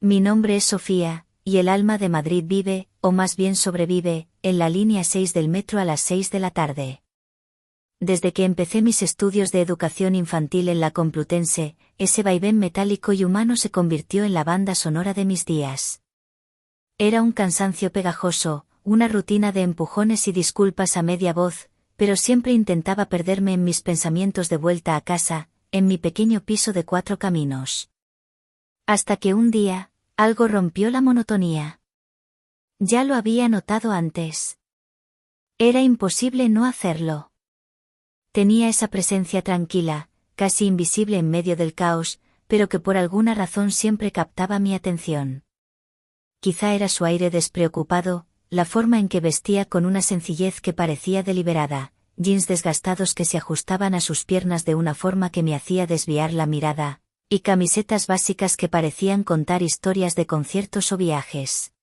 Mi nombre es Sofía, y el alma de Madrid vive, o más bien sobrevive, en la línea 6 del metro a las 6 de la tarde. Desde que empecé mis estudios de educación infantil en la Complutense, ese vaivén metálico y humano se convirtió en la banda sonora de mis días. Era un cansancio pegajoso, una rutina de empujones y disculpas a media voz, pero siempre intentaba perderme en mis pensamientos de vuelta a casa, en mi pequeño piso de 4 caminos. Hasta que un día, algo rompió la monotonía. Ya lo había notado antes. Era imposible no hacerlo. Tenía esa presencia tranquila, casi invisible en medio del caos, pero que por alguna razón siempre captaba mi atención. Quizá era su aire despreocupado, la forma en que vestía con una sencillez que parecía deliberada, jeans desgastados que se ajustaban a sus piernas de una forma que me hacía desviar la mirada, y camisetas básicas que parecían contar historias de conciertos o viajes.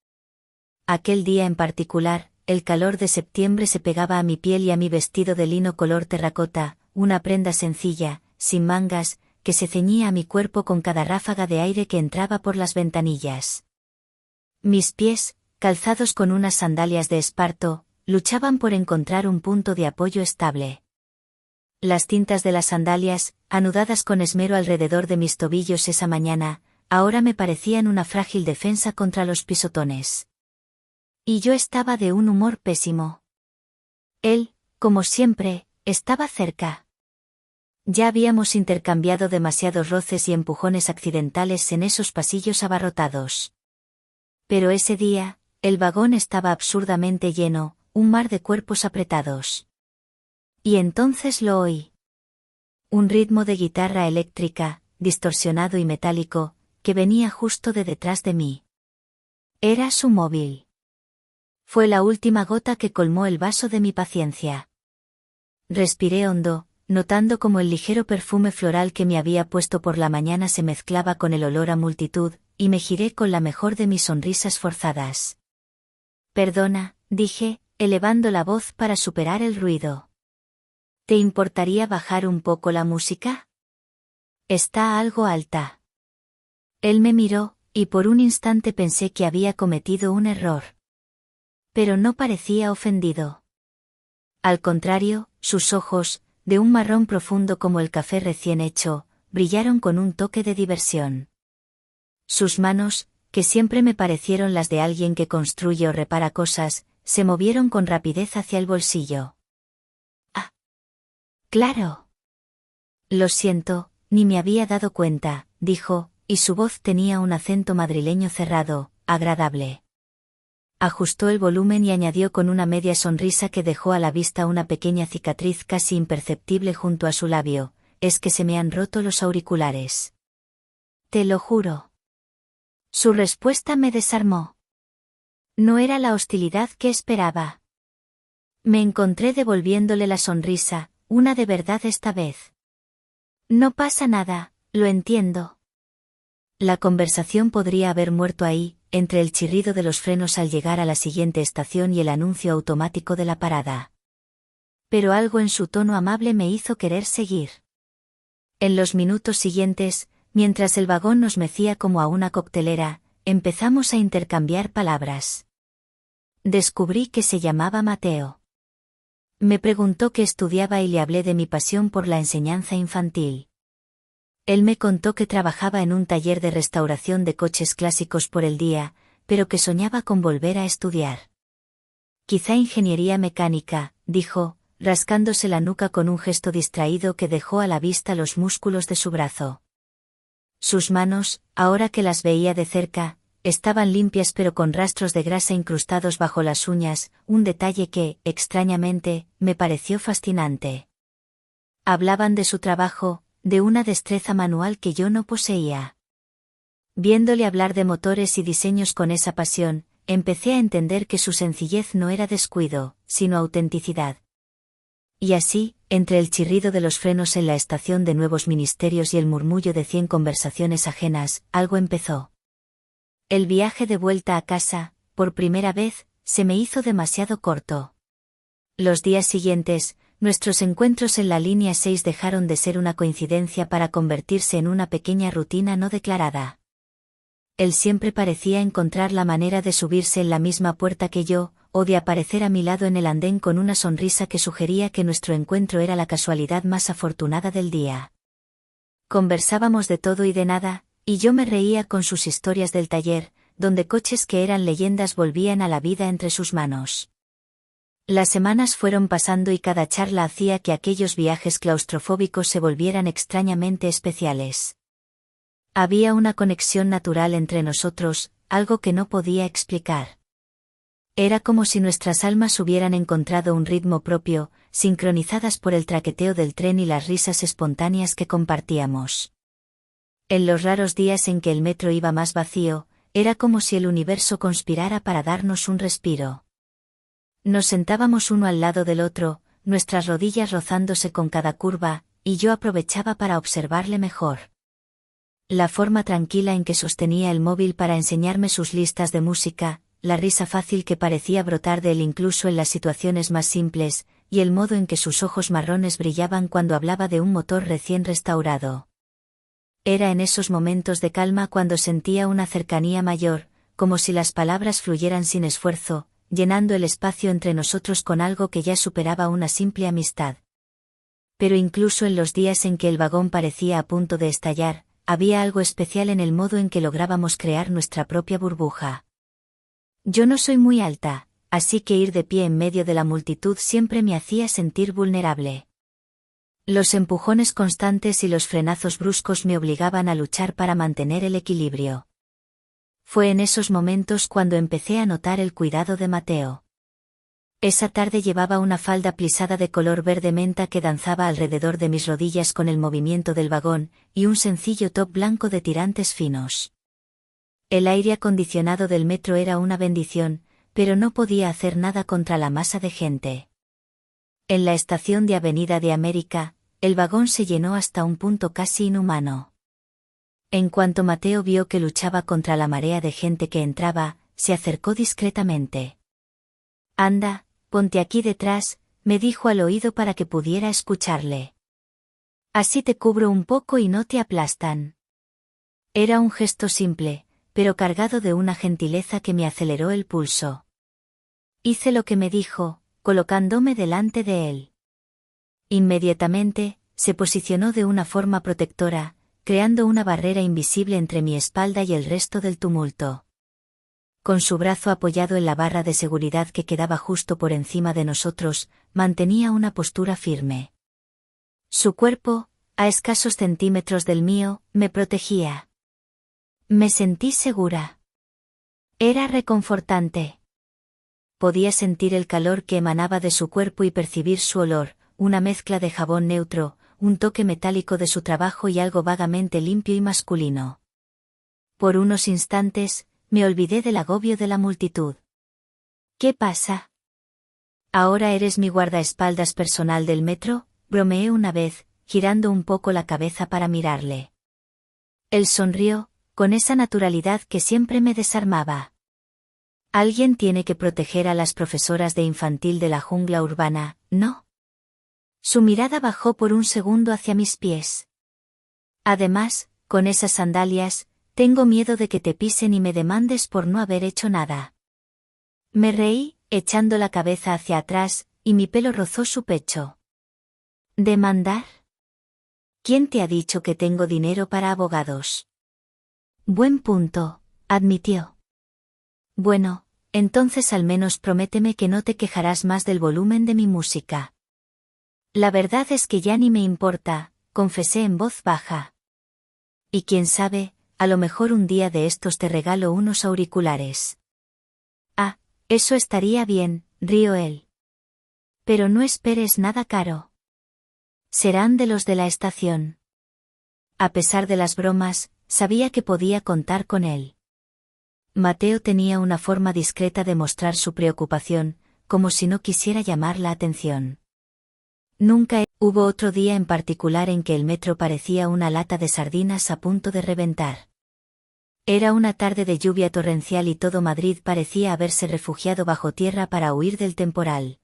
Aquel día en particular, el calor de septiembre se pegaba a mi piel y a mi vestido de lino color terracota, una prenda sencilla, sin mangas, que se ceñía a mi cuerpo con cada ráfaga de aire que entraba por las ventanillas. Mis pies, calzados con unas sandalias de esparto, luchaban por encontrar un punto de apoyo estable. Las cintas de las sandalias, anudadas con esmero alrededor de mis tobillos esa mañana, ahora me parecían una frágil defensa contra los pisotones. Y yo estaba de un humor pésimo. Él, como siempre, estaba cerca. Ya habíamos intercambiado demasiados roces y empujones accidentales en esos pasillos abarrotados. Pero ese día, el vagón estaba absurdamente lleno, un mar de cuerpos apretados. Y entonces lo oí. Un ritmo de guitarra eléctrica, distorsionado y metálico, que venía justo de detrás de mí. Era su móvil. Fue la última gota que colmó el vaso de mi paciencia. Respiré hondo, notando cómo el ligero perfume floral que me había puesto por la mañana se mezclaba con el olor a multitud, y me giré con la mejor de mis sonrisas forzadas. Perdona, dije, elevando la voz para superar el ruido. ¿Te importaría bajar un poco la música? Está algo alta. Él me miró, y por un instante pensé que había cometido un error. Pero no parecía ofendido. Al contrario, sus ojos, de un marrón profundo como el café recién hecho, brillaron con un toque de diversión. Sus manos, que siempre me parecieron las de alguien que construye o repara cosas, se movieron con rapidez hacia el bolsillo. Ah. Claro. Lo siento, ni me había dado cuenta, dijo, y su voz tenía un acento madrileño cerrado, agradable. Ajustó el volumen y añadió con una media sonrisa que dejó a la vista una pequeña cicatriz casi imperceptible junto a su labio, es que se me han roto los auriculares. Te lo juro. Su respuesta me desarmó. No era la hostilidad que esperaba. Me encontré devolviéndole la sonrisa, una de verdad esta vez. No pasa nada, lo entiendo. La conversación podría haber muerto ahí, entre el chirrido de los frenos al llegar a la siguiente estación y el anuncio automático de la parada. Pero algo en su tono amable me hizo querer seguir. En los minutos siguientes, mientras el vagón nos mecía como a una coctelera, empezamos a intercambiar palabras. Descubrí que se llamaba Mateo. Me preguntó qué estudiaba y le hablé de mi pasión por la enseñanza infantil. Él me contó que trabajaba en un taller de restauración de coches clásicos por el día, pero que soñaba con volver a estudiar. Quizá ingeniería mecánica, dijo, rascándose la nuca con un gesto distraído que dejó a la vista los músculos de su brazo. Sus manos, ahora que las veía de cerca, estaban limpias pero con rastros de grasa incrustados bajo las uñas, un detalle que, extrañamente, me pareció fascinante. Hablaban de su trabajo, de una destreza manual que yo no poseía. Viéndole hablar de motores y diseños con esa pasión, empecé a entender que su sencillez no era descuido, sino autenticidad. Y así, entre el chirrido de los frenos en la estación de Nuevos Ministerios y el murmullo de 100 conversaciones ajenas, algo empezó. El viaje de vuelta a casa, por primera vez, se me hizo demasiado corto. Los días siguientes, nuestros encuentros en la línea 6 dejaron de ser una coincidencia para convertirse en una pequeña rutina no declarada. él siempre parecía encontrar la manera de subirse en la misma puerta que yo, o de aparecer a mi lado en el andén con una sonrisa que sugería que nuestro encuentro era la casualidad más afortunada del día. Conversábamos de todo y de nada, y yo me reía con sus historias del taller, donde coches que eran leyendas volvían a la vida entre sus manos. Las semanas fueron pasando y cada charla hacía que aquellos viajes claustrofóbicos se volvieran extrañamente especiales. Había una conexión natural entre nosotros, algo que no podía explicar. Era como si nuestras almas hubieran encontrado un ritmo propio, sincronizadas por el traqueteo del tren y las risas espontáneas que compartíamos. En los raros días en que el metro iba más vacío, era como si el universo conspirara para darnos un respiro. Nos sentábamos uno al lado del otro, nuestras rodillas rozándose con cada curva, y yo aprovechaba para observarle mejor. La forma tranquila en que sostenía el móvil para enseñarme sus listas de música, la risa fácil que parecía brotar de él incluso en las situaciones más simples, y el modo en que sus ojos marrones brillaban cuando hablaba de un motor recién restaurado. Era en esos momentos de calma cuando sentía una cercanía mayor, como si las palabras fluyeran sin esfuerzo, llenando el espacio entre nosotros con algo que ya superaba una simple amistad. Pero incluso en los días en que el vagón parecía a punto de estallar, había algo especial en el modo en que lográbamos crear nuestra propia burbuja. Yo no soy muy alta, así que ir de pie en medio de la multitud siempre me hacía sentir vulnerable. Los empujones constantes y los frenazos bruscos me obligaban a luchar para mantener el equilibrio. Fue en esos momentos cuando empecé a notar el cuidado de Mateo. Esa tarde llevaba una falda plisada de color verde menta que danzaba alrededor de mis rodillas con el movimiento del vagón, y un sencillo top blanco de tirantes finos. El aire acondicionado del metro era una bendición, pero no podía hacer nada contra la masa de gente. En la estación de Avenida de América, el vagón se llenó hasta un punto casi inhumano. En cuanto Mateo vio que luchaba contra la marea de gente que entraba, se acercó discretamente. «Anda, ponte aquí detrás», me dijo al oído para que pudiera escucharle. «Así te cubro un poco y no te aplastan». Era un gesto simple, pero cargado de una gentileza que me aceleró el pulso. Hice lo que me dijo, colocándome delante de él. Inmediatamente, se posicionó de una forma protectora, creando una barrera invisible entre mi espalda y el resto del tumulto. Con su brazo apoyado en la barra de seguridad que quedaba justo por encima de nosotros, mantenía una postura firme. Su cuerpo, a escasos centímetros del mío, me protegía. Me sentí segura. Era reconfortante. Podía sentir el calor que emanaba de su cuerpo y percibir su olor, una mezcla de jabón neutro, un toque metálico de su trabajo y algo vagamente limpio y masculino. Por unos instantes, me olvidé del agobio de la multitud. «¿Qué pasa? ¿Ahora eres mi guardaespaldas personal del metro?», bromeé una vez, girando un poco la cabeza para mirarle. Él sonrió, con esa naturalidad que siempre me desarmaba. Alguien tiene que proteger a las profesoras de infantil de la jungla urbana, ¿no? Su mirada bajó por un segundo hacia mis pies. Además, con esas sandalias, tengo miedo de que te pisen y me demandes por no haber hecho nada. Me reí, echando la cabeza hacia atrás, y mi pelo rozó su pecho. ¿Demandar? ¿Quién te ha dicho que tengo dinero para abogados? Buen punto, admitió. Bueno, entonces al menos prométeme que no te quejarás más del volumen de mi música. La verdad es que ya ni me importa, confesé en voz baja. Y quién sabe, a lo mejor un día de estos te regalo unos auriculares. Ah, eso estaría bien, rió él. Pero no esperes nada caro. Serán de los de la estación. A pesar de las bromas, sabía que podía contar con él. Mateo tenía una forma discreta de mostrar su preocupación, como si no quisiera llamar la atención. Nunca hubo otro día en particular en que el metro parecía una lata de sardinas a punto de reventar. Era una tarde de lluvia torrencial y todo Madrid parecía haberse refugiado bajo tierra para huir del temporal.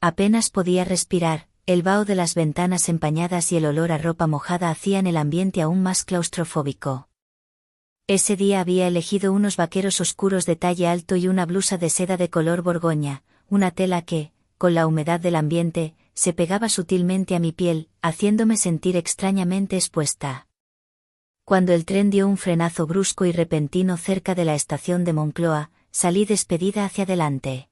Apenas podía respirar, el vaho de las ventanas empañadas y el olor a ropa mojada hacían el ambiente aún más claustrofóbico. Ese día había elegido unos vaqueros oscuros de talle alto y una blusa de seda de color borgoña, una tela que, con la humedad del ambiente, se pegaba sutilmente a mi piel, haciéndome sentir extrañamente expuesta. Cuando el tren dio un frenazo brusco y repentino cerca de la estación de Moncloa, salí despedida hacia adelante.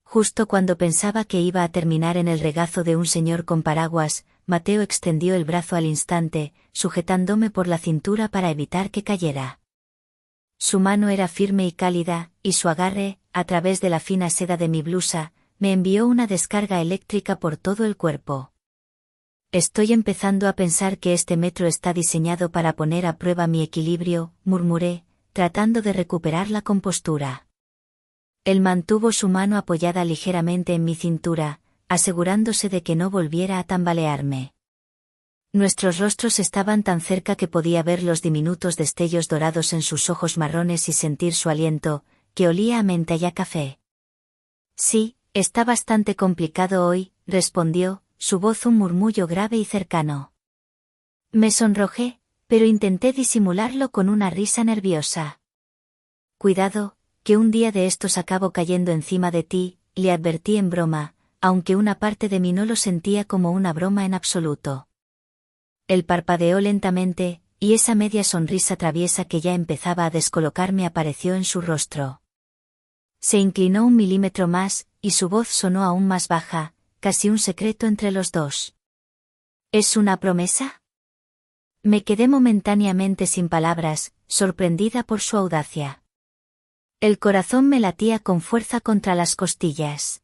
Justo cuando pensaba que iba a terminar en el regazo de un señor con paraguas, Mateo extendió el brazo al instante, sujetándome por la cintura para evitar que cayera. Su mano era firme y cálida, y su agarre, a través de la fina seda de mi blusa, me envió una descarga eléctrica por todo el cuerpo. Estoy empezando a pensar que este metro está diseñado para poner a prueba mi equilibrio, murmuré, tratando de recuperar la compostura. Él mantuvo su mano apoyada ligeramente en mi cintura, asegurándose de que no volviera a tambalearme. Nuestros rostros estaban tan cerca que podía ver los diminutos destellos dorados en sus ojos marrones y sentir su aliento, que olía a menta y a café. Sí, está bastante complicado hoy, respondió, su voz un murmullo grave y cercano. Me sonrojé, pero intenté disimularlo con una risa nerviosa. Cuidado, que un día de estos acabo cayendo encima de ti, le advertí en broma, aunque una parte de mí no lo sentía como una broma en absoluto. Él parpadeó lentamente, y esa media sonrisa traviesa que ya empezaba a descolocarme apareció en su rostro. Se inclinó 1 milímetro más, y su voz sonó aún más baja, casi un secreto entre los dos. ¿Es una promesa? Me quedé momentáneamente sin palabras, sorprendida por su audacia. El corazón me latía con fuerza contra las costillas.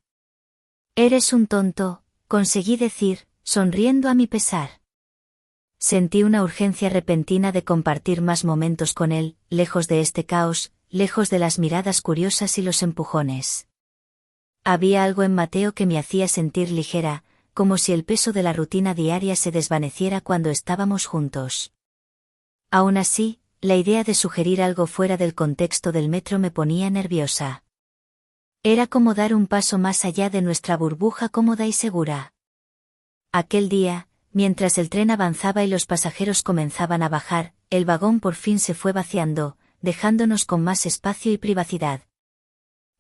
Eres un tonto, conseguí decir, sonriendo a mi pesar. Sentí una urgencia repentina de compartir más momentos con él, lejos de este caos, lejos de las miradas curiosas y los empujones. Había algo en Mateo que me hacía sentir ligera, como si el peso de la rutina diaria se desvaneciera cuando estábamos juntos. Aún así, la idea de sugerir algo fuera del contexto del metro me ponía nerviosa. Era como dar un paso más allá de nuestra burbuja cómoda y segura. Aquel día, mientras el tren avanzaba y los pasajeros comenzaban a bajar, el vagón por fin se fue vaciando, dejándonos con más espacio y privacidad.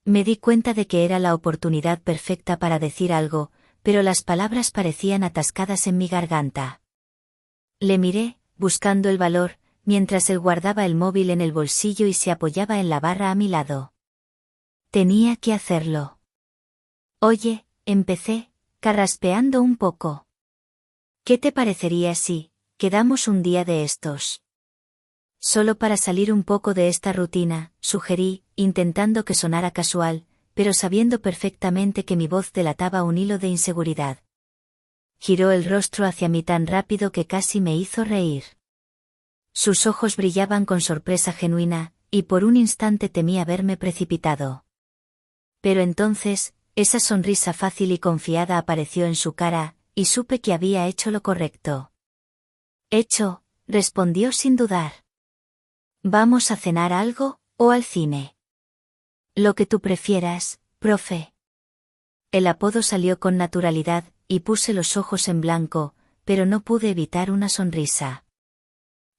Me di cuenta de que era la oportunidad perfecta para decir algo, pero las palabras parecían atascadas en mi garganta. Le miré, buscando el valor, mientras él guardaba el móvil en el bolsillo y se apoyaba en la barra a mi lado. Tenía que hacerlo. Oye, empecé, carraspeando un poco. ¿Qué te parecería si quedamos un día de estos? Solo para salir un poco de esta rutina, sugerí, intentando que sonara casual, pero sabiendo perfectamente que mi voz delataba un hilo de inseguridad. Giró el rostro hacia mí tan rápido que casi me hizo reír. Sus ojos brillaban con sorpresa genuina, y por un instante temí haberme precipitado. Pero entonces, esa sonrisa fácil y confiada apareció en su cara, y supe que había hecho lo correcto. Hecho, respondió sin dudar. ¿Vamos a cenar algo, o al cine? Lo que tú prefieras, profe. El apodo salió con naturalidad, y puse los ojos en blanco, pero no pude evitar una sonrisa.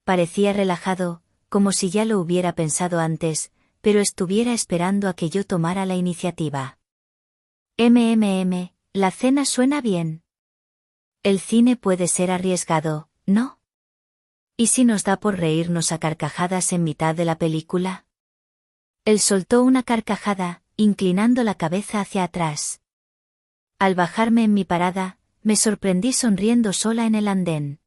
Parecía relajado, como si ya lo hubiera pensado antes, pero estuviera esperando a que yo tomara la iniciativa. La cena suena bien. El cine puede ser arriesgado, ¿no? ¿Y si nos da por reírnos a carcajadas en mitad de la película? Él soltó una carcajada, inclinando la cabeza hacia atrás. Al bajarme en mi parada, me sorprendí sonriendo sola en el andén.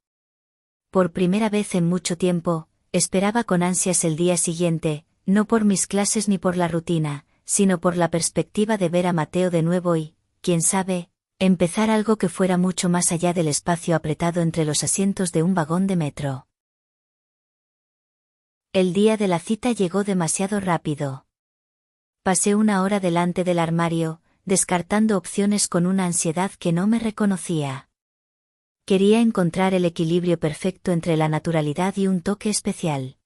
Por primera vez en mucho tiempo, esperaba con ansias el día siguiente, no por mis clases ni por la rutina, sino por la perspectiva de ver a Mateo de nuevo y, quién sabe, empezar algo que fuera mucho más allá del espacio apretado entre los asientos de un vagón de metro. El día de la cita llegó demasiado rápido. Pasé 1 hora delante del armario, descartando opciones con una ansiedad que no me reconocía. Quería encontrar el equilibrio perfecto entre la naturalidad y un toque especial.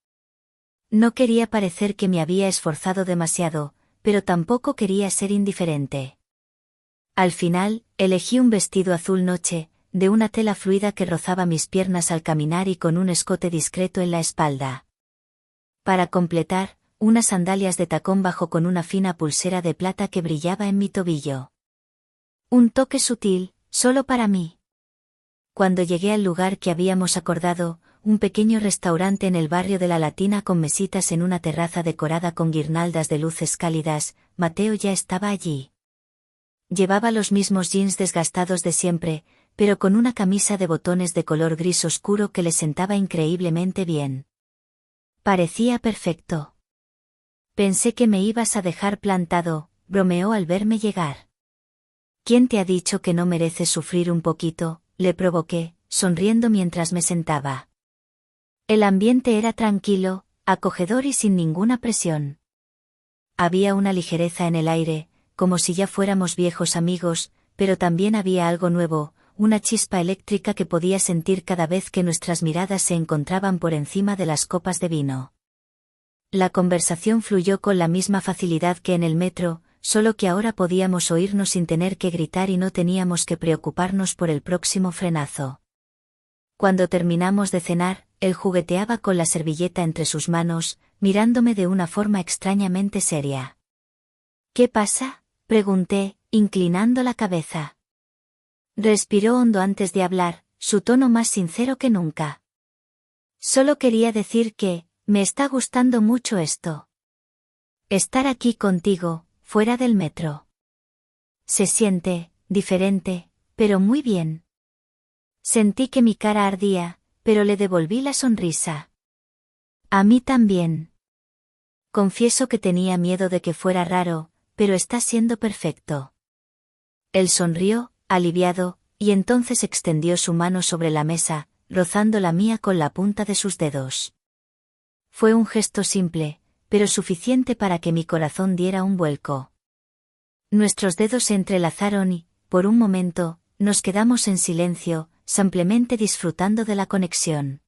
No quería parecer que me había esforzado demasiado, pero tampoco quería ser indiferente. Al final, elegí un vestido azul noche, de una tela fluida que rozaba mis piernas al caminar y con un escote discreto en la espalda. Para completar, unas sandalias de tacón bajo con una fina pulsera de plata que brillaba en mi tobillo. Un toque sutil, solo para mí. Cuando llegué al lugar que habíamos acordado, un pequeño restaurante en el barrio de la Latina con mesitas en una terraza decorada con guirnaldas de luces cálidas, Mateo ya estaba allí. Llevaba los mismos jeans desgastados de siempre, pero con una camisa de botones de color gris oscuro que le sentaba increíblemente bien. Parecía perfecto. Pensé que me ibas a dejar plantado, bromeó al verme llegar. ¿Quién te ha dicho que no mereces sufrir un poquito?, le provoqué, sonriendo mientras me sentaba. El ambiente era tranquilo, acogedor y sin ninguna presión. Había una ligereza en el aire, como si ya fuéramos viejos amigos, pero también había algo nuevo, una chispa eléctrica que podía sentir cada vez que nuestras miradas se encontraban por encima de las copas de vino. La conversación fluyó con la misma facilidad que en el metro, solo que ahora podíamos oírnos sin tener que gritar y no teníamos que preocuparnos por el próximo frenazo. Cuando terminamos de cenar, él jugueteaba con la servilleta entre sus manos, mirándome de una forma extrañamente seria. ¿Qué pasa?, pregunté, inclinando la cabeza. Respiró hondo antes de hablar, su tono más sincero que nunca. Solo quería decir que, me está gustando mucho esto. Estar aquí contigo, fuera del metro. Se siente, diferente, pero muy bien. Sentí que mi cara ardía, pero le devolví la sonrisa. A mí también. Confieso que tenía miedo de que fuera raro, pero está siendo perfecto. Él sonrió, aliviado, y entonces extendió su mano sobre la mesa, rozando la mía con la punta de sus dedos. Fue un gesto simple, pero suficiente para que mi corazón diera un vuelco. Nuestros dedos se entrelazaron y, por un momento, nos quedamos en silencio, simplemente disfrutando de la conexión.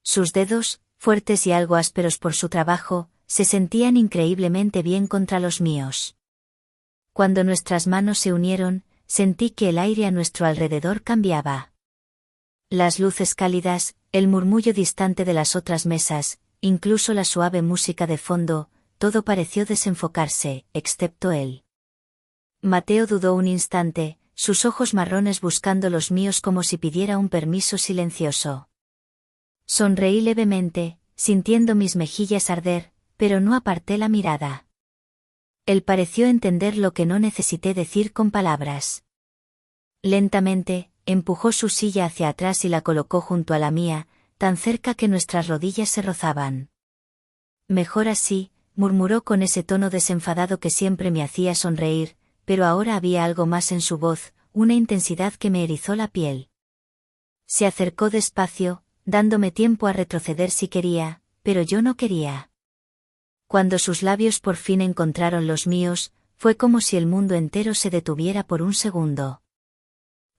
Sus dedos, fuertes y algo ásperos por su trabajo, se sentían increíblemente bien contra los míos. Cuando nuestras manos se unieron, sentí que el aire a nuestro alrededor cambiaba. Las luces cálidas, el murmullo distante de las otras mesas, incluso la suave música de fondo, todo pareció desenfocarse, excepto él. Mateo dudó un instante, sus ojos marrones buscando los míos como si pidiera un permiso silencioso. Sonreí levemente, sintiendo mis mejillas arder, pero no aparté la mirada. Él pareció entender lo que no necesité decir con palabras. Lentamente, empujó su silla hacia atrás y la colocó junto a la mía, tan cerca que nuestras rodillas se rozaban. Mejor así, murmuró con ese tono desenfadado que siempre me hacía sonreír, pero ahora había algo más en su voz, una intensidad que me erizó la piel. Se acercó despacio, dándome tiempo a retroceder si quería, pero yo no quería. Cuando sus labios por fin encontraron los míos, fue como si el mundo entero se detuviera por un segundo.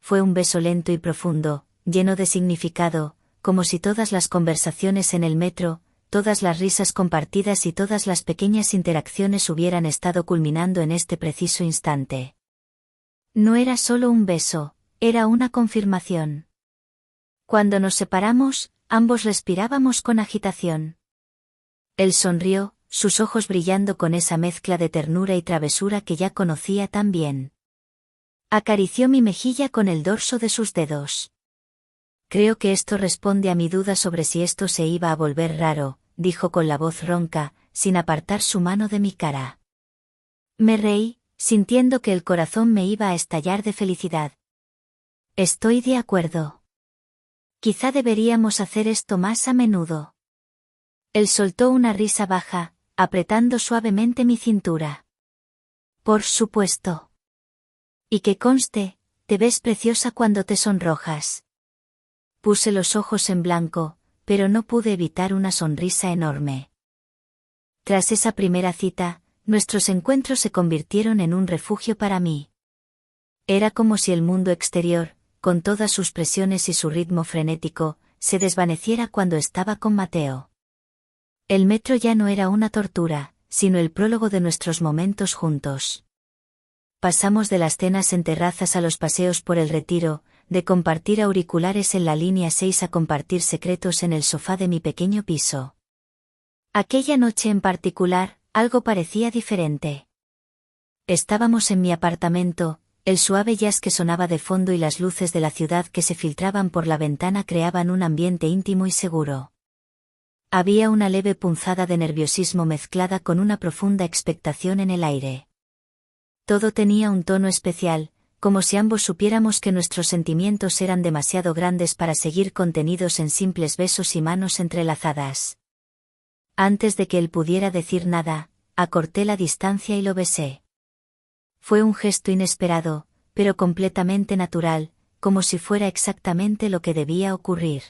Fue un beso lento y profundo, lleno de significado, como si todas las conversaciones en el metro, todas las risas compartidas y todas las pequeñas interacciones hubieran estado culminando en este preciso instante. No era solo un beso, era una confirmación. Cuando nos separamos, ambos respirábamos con agitación. Él sonrió, sus ojos brillando con esa mezcla de ternura y travesura que ya conocía tan bien. Acarició mi mejilla con el dorso de sus dedos. Creo que esto responde a mi duda sobre si esto se iba a volver raro, dijo con la voz ronca, sin apartar su mano de mi cara. Me reí, sintiendo que el corazón me iba a estallar de felicidad. Estoy de acuerdo. Quizá deberíamos hacer esto más a menudo. Él soltó una risa baja, apretando suavemente mi cintura. Por supuesto. Y que conste, te ves preciosa cuando te sonrojas. Puse los ojos en blanco, pero no pude evitar una sonrisa enorme. Tras esa primera cita, nuestros encuentros se convirtieron en un refugio para mí. Era como si el mundo exterior, con todas sus presiones y su ritmo frenético, se desvaneciera cuando estaba con Mateo. El metro ya no era una tortura, sino el prólogo de nuestros momentos juntos. Pasamos de las cenas en terrazas a los paseos por el Retiro, de compartir auriculares en la línea 6 a compartir secretos en el sofá de mi pequeño piso. Aquella noche en particular, algo parecía diferente. Estábamos en mi apartamento, el suave jazz que sonaba de fondo y las luces de la ciudad que se filtraban por la ventana creaban un ambiente íntimo y seguro. Había una leve punzada de nerviosismo mezclada con una profunda expectación en el aire. Todo tenía un tono especial, como si ambos supiéramos que nuestros sentimientos eran demasiado grandes para seguir contenidos en simples besos y manos entrelazadas. Antes de que él pudiera decir nada, acorté la distancia y lo besé. Fue un gesto inesperado, pero completamente natural, como si fuera exactamente lo que debía ocurrir.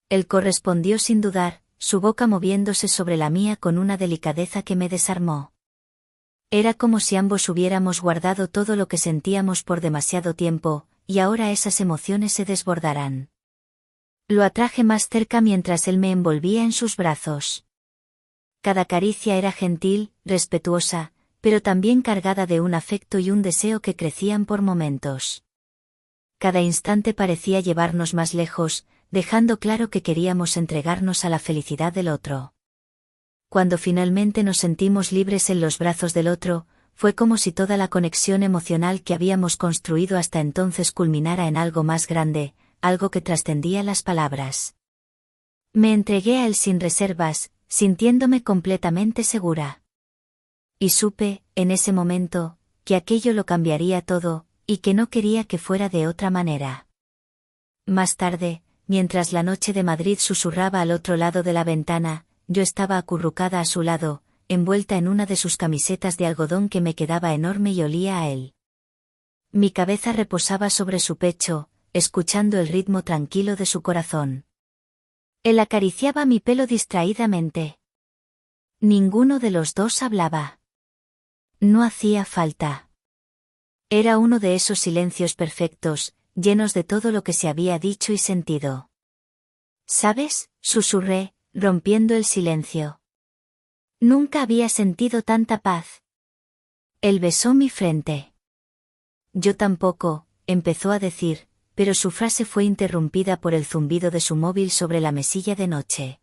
Él correspondió sin dudar, su boca moviéndose sobre la mía con una delicadeza que me desarmó. Era como si ambos hubiéramos guardado todo lo que sentíamos por demasiado tiempo, y ahora esas emociones se desbordaran. Lo atraje más cerca mientras él me envolvía en sus brazos. Cada caricia era gentil, respetuosa, pero también cargada de un afecto y un deseo que crecían por momentos. Cada instante parecía llevarnos más lejos, dejando claro que queríamos entregarnos a la felicidad del otro. Cuando finalmente nos sentimos libres en los brazos del otro, fue como si toda la conexión emocional que habíamos construido hasta entonces culminara en algo más grande, algo que trascendía las palabras. Me entregué a él sin reservas, sintiéndome completamente segura. Y supe, en ese momento, que aquello lo cambiaría todo, y que no quería que fuera de otra manera. Más tarde, mientras la noche de Madrid susurraba al otro lado de la ventana, yo estaba acurrucada a su lado, envuelta en una de sus camisetas de algodón que me quedaba enorme y olía a él. Mi cabeza reposaba sobre su pecho, escuchando el ritmo tranquilo de su corazón. Él acariciaba mi pelo distraídamente. Ninguno de los dos hablaba. No hacía falta. Era uno de esos silencios perfectos, llenos de todo lo que se había dicho y sentido. ¿Sabes?, susurré, rompiendo el silencio. Nunca había sentido tanta paz. Él besó mi frente. Yo tampoco, empezó a decir, pero su frase fue interrumpida por el zumbido de su móvil sobre la mesilla de noche.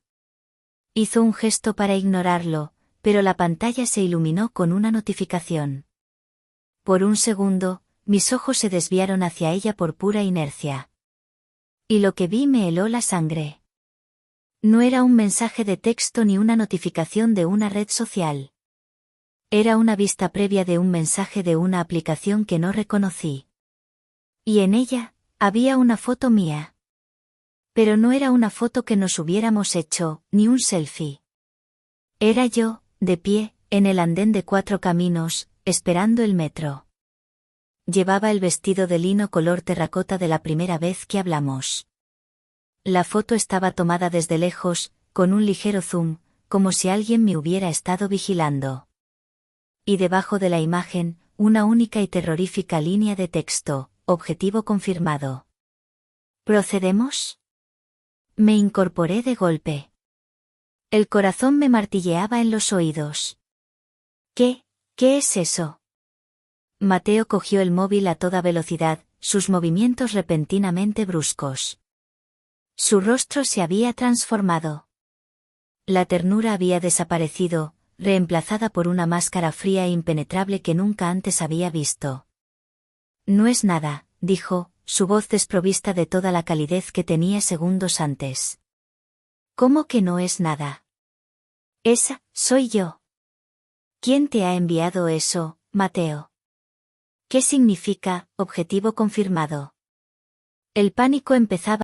Hizo un gesto para ignorarlo, pero la pantalla se iluminó con una notificación. Por un segundo, mis ojos se desviaron hacia ella por pura inercia. Y lo que vi me heló la sangre. No era un mensaje de texto ni una notificación de una red social. Era una vista previa de un mensaje de una aplicación que no reconocí. Y en ella, había una foto mía. Pero no era una foto que nos hubiéramos hecho, ni un selfie. Era yo, de pie, en el andén de 4 Caminos, esperando el metro. Llevaba el vestido de lino color terracota de la primera vez que hablamos. La foto estaba tomada desde lejos, con un ligero zoom, como si alguien me hubiera estado vigilando. Y debajo de la imagen, una única y terrorífica línea de texto: objetivo confirmado. ¿Procedemos? Me incorporé de golpe. El corazón me martilleaba en los oídos. ¿Qué es eso? Mateo cogió el móvil a toda velocidad, sus movimientos repentinamente bruscos. Su rostro se había transformado. La ternura había desaparecido, reemplazada por una máscara fría e impenetrable que nunca antes había visto. No es nada, dijo, su voz desprovista de toda la calidez que tenía segundos antes. ¿Cómo que no es nada? Esa, soy yo. ¿Quién te ha enviado eso, Mateo? ¿Qué significa, objetivo confirmado? El pánico empezaba